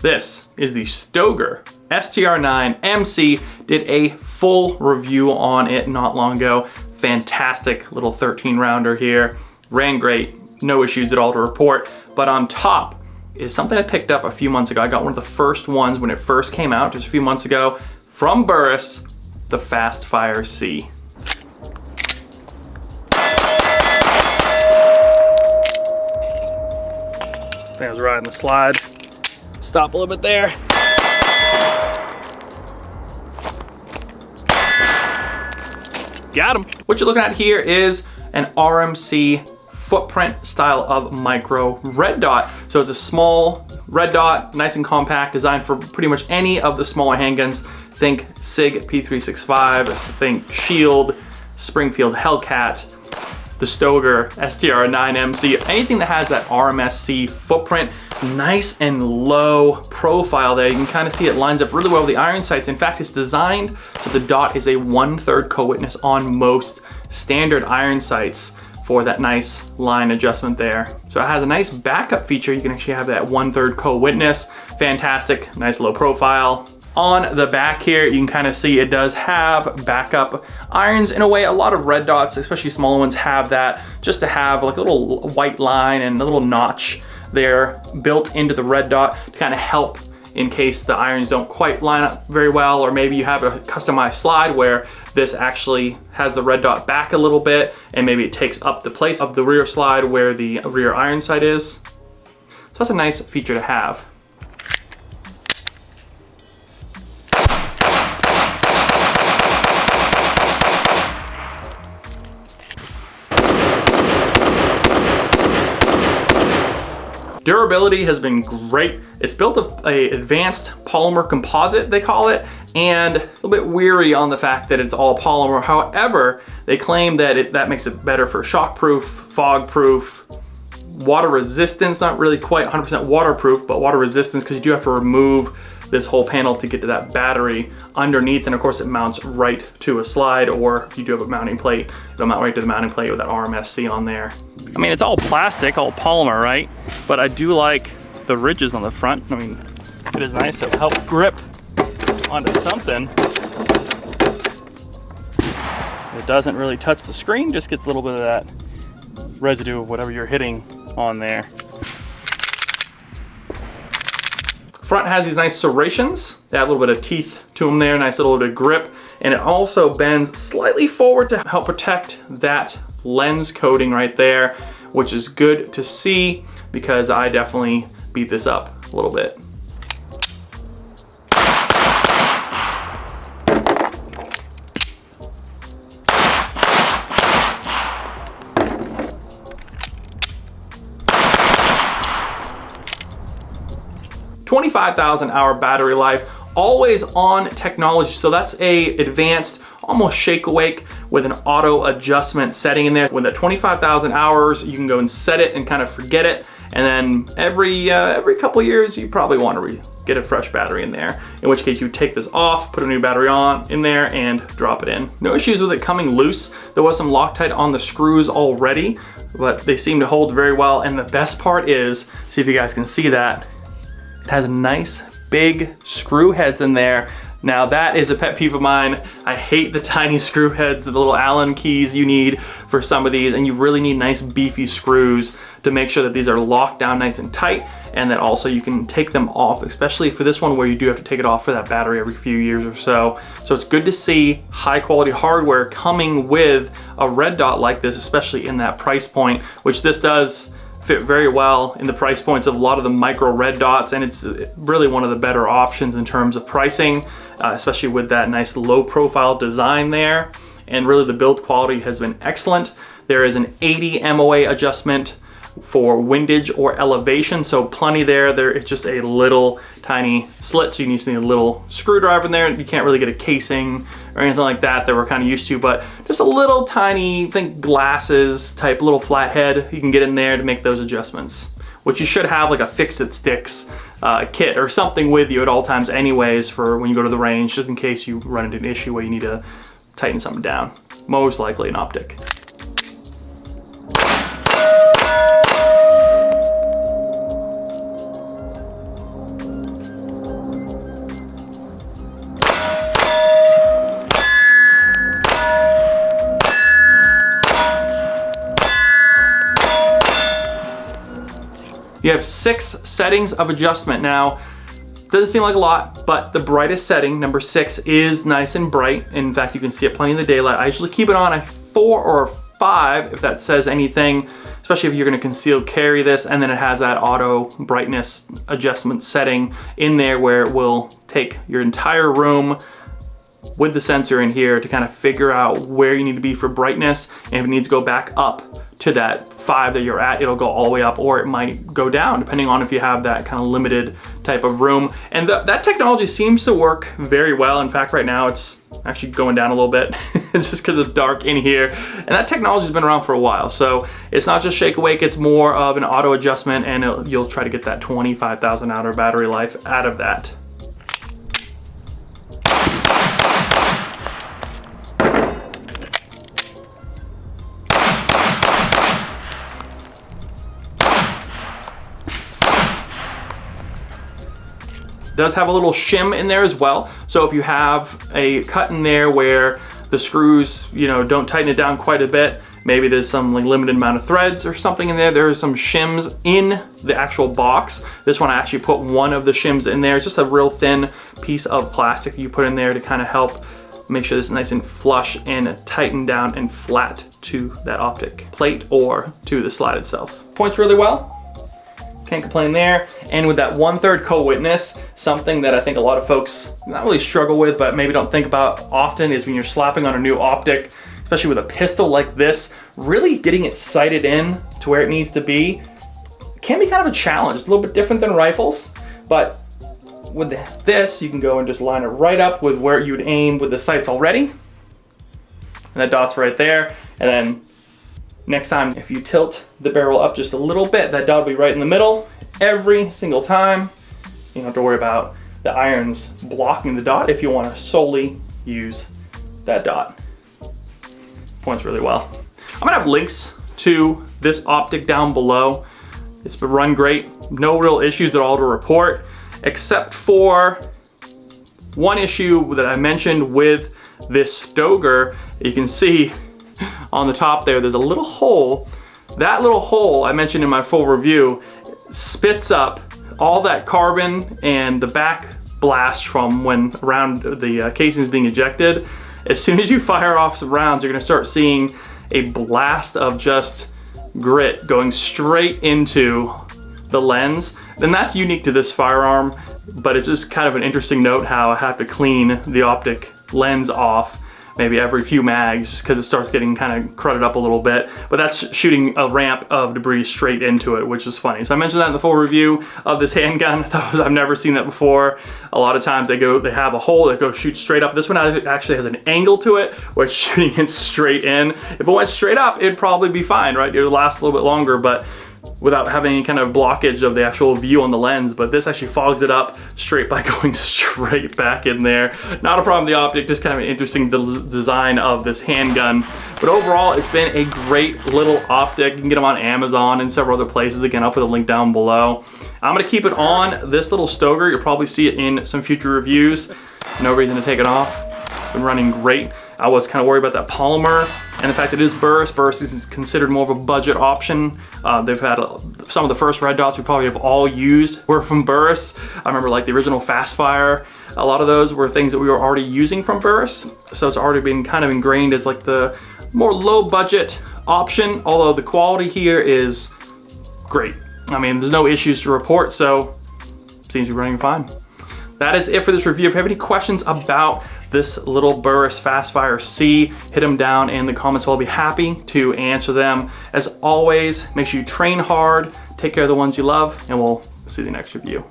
This is the Stoeger STR9 MC. Did a full review on it not long ago. Fantastic little 13 rounder here. Ran great, no issues at all to report. But on top is something I picked up a few months ago. I got one of the first ones when it first came out just a few months ago from Burris, the FastFire C. I think I was riding the slide. Stop a little bit there. Got him. What you're looking at here is an RMC footprint style of micro red dot. So it's a small red dot, nice and compact, designed for pretty much any of the smaller handguns. Think SIG P365, think Shield, Springfield Hellcat, the Stoeger STR9 MC, anything that has that RMSC footprint. Nice and low profile there. You can kind of see it lines up really well with the iron sights. In fact, it's designed so the dot is a 1/3 co-witness on most standard iron sights for that nice line adjustment there. So it has a nice backup feature. You can actually have that 1/3 co-witness. Fantastic, nice low profile. On the back here, you can kind of see it does have backup irons. In a way, a lot of red dots, especially smaller ones, have that, just to have like a little white line and a little notch there built into the red dot to kind of help in case the irons don't quite line up very well, or maybe you have a customized slide where this actually has the red dot back a little bit and maybe it takes up the place of the rear slide where the rear iron sight is. So that's a nice feature to have. Durability has been great. It's built of a advanced polymer composite, they call it, and a little bit weary on the fact that it's all polymer. However, they claim that that makes it better for shockproof, fog-proof, water resistance, not really quite 100% waterproof, but water resistance, because you do have to remove this whole panel to get to that battery underneath, and of course it mounts right to a slide, or if you do have a mounting plate, it'll mount right to the mounting plate with that RMSC on there. I mean, it's all plastic, all polymer, right? But I do like the ridges on the front. I mean, it is nice to help grip onto something. It doesn't really touch the screen, just gets a little bit of that residue of whatever you're hitting on there. Front has these nice serrations. They have a little bit of teeth to them there, nice little bit of grip. And it also bends slightly forward to help protect that lens coating right there, which is good to see because I definitely beat this up a little bit. $25,000 battery life, always on technology. So that's a advanced, almost shake awake with an auto adjustment setting in there. With that 25,000 hours, you can go and set it and kind of forget it. And then every couple of years, you probably want to get a fresh battery in there. In which case you take this off, put a new battery on in there and drop it in. No issues with it coming loose. There was some Loctite on the screws already, but they seem to hold very well. And the best part is, see if you guys can see that, it has nice big screw heads in there. Now that is a pet peeve of mine. I hate the tiny screw heads, the little Allen keys you need for some of these, and you really need nice beefy screws to make sure that these are locked down nice and tight, and that also you can take them off, especially for this one where you do have to take it off for that battery every few years or so. So it's good to see high quality hardware coming with a red dot like this, especially in that price point, which this does fit very well in the price points of a lot of the micro red dots, and it's really one of the better options in terms of pricing, especially with that nice low profile design there. And really the build quality has been excellent. There is an 80 MOA adjustment for windage or elevation, so plenty there. It's just a little tiny slit, so you need a little screwdriver in there. You can't really get a casing or anything like that we're kind of used to, but just a little tiny, think glasses type little flathead you can get in there to make those adjustments, which you should have like a fix-it sticks kit or something with you at all times anyways for when you go to the range, just in case you run into an issue where you need to tighten something down. Most likely an optic. You have 6 settings of adjustment. Now, doesn't seem like a lot, but the brightest setting, number 6, is nice and bright. In fact, you can see it plenty in the daylight. I usually keep it on a 4 or 5, if that says anything, especially if you're gonna concealed carry this, and then it has that auto brightness adjustment setting in there where it will take your entire room with the sensor in here to kind of figure out where you need to be for brightness. And if it needs to go back up to that 5 that you're at, it'll go all the way up, or it might go down depending on if you have that kind of limited type of room. And that technology seems to work very well. In fact, right now it's actually going down a little bit. It's just because it's dark in here. And that technology's been around for a while. So it's not just shake awake, it's more of an auto adjustment, and you'll try to get that 25,000 hour battery life out of that. Does have a little shim in there as well. So if you have a cut in there where the screws, don't tighten it down quite a bit, maybe there's some like limited amount of threads or something in there, there are some shims in the actual box. This one I actually put one of the shims in there. It's just a real thin piece of plastic that you put in there to kind of help make sure this is nice and flush and tighten down and flat to that optic plate or to the slide itself. Points really well. Can't complain there. And with that 1/3 co-witness, something that I think a lot of folks not really struggle with, but maybe don't think about often, is when you're slapping on a new optic, especially with a pistol like this, really getting it sighted in to where it needs to be can be kind of a challenge. It's a little bit different than rifles, but with this, you can go and just line it right up with where you'd aim with the sights already. And that dot's right there. And then next time, if you tilt the barrel up just a little bit, that dot will be right in the middle every single time. You don't have to worry about the irons blocking the dot if you want to solely use that dot. Points really well. I'm gonna have links to this optic down below. It's been run great. No real issues at all to report, except for one issue that I mentioned with this Stoeger. You can see on the top there's a little hole. That little hole I mentioned in my full review spits up all that carbon and the back blast from when around the casing is being ejected. As soon as you fire off some rounds, you're gonna start seeing a blast of just grit going straight into the lens. And that's unique to this firearm, but it's just kind of an interesting note how I have to clean the optic lens off maybe every few mags just because it starts getting kind of crudded up a little bit. But that's shooting a ramp of debris straight into it, which is funny. So I mentioned that in the full review of this handgun. I've never seen that before. A lot of times they have a hole that goes shoot straight up. This one actually has an angle to it where it's shooting it straight in. If it went straight up, it'd probably be fine, right? It would last a little bit longer, but without having any kind of blockage of the actual view on the lens. But this actually fogs it up straight by going straight back in there. Not a problem with the optic, just kind of an interesting design of this handgun. But overall, it's been a great little optic. You can get them on Amazon and several other places. Again, I'll put a link down below. I'm gonna keep it on this little Stoeger. You'll probably see it in some future reviews. No reason to take it off. It's been running great. I was kind of worried about that polymer and the fact that it is Burris. Burris is considered more of a budget option. They've had some of the first red dots we probably have all used were from Burris. I remember like the original FastFire. A lot of those were things that we were already using from Burris. So it's already been kind of ingrained as like the more low budget option, although the quality here is great. I mean, there's no issues to report, so seems to be running fine. That is it for this review. If you have any questions about this little Burris FastFire C, hit them down in the comments. I'll be happy to answer them. As always, make sure you train hard, take care of the ones you love, and we'll see you in the next review.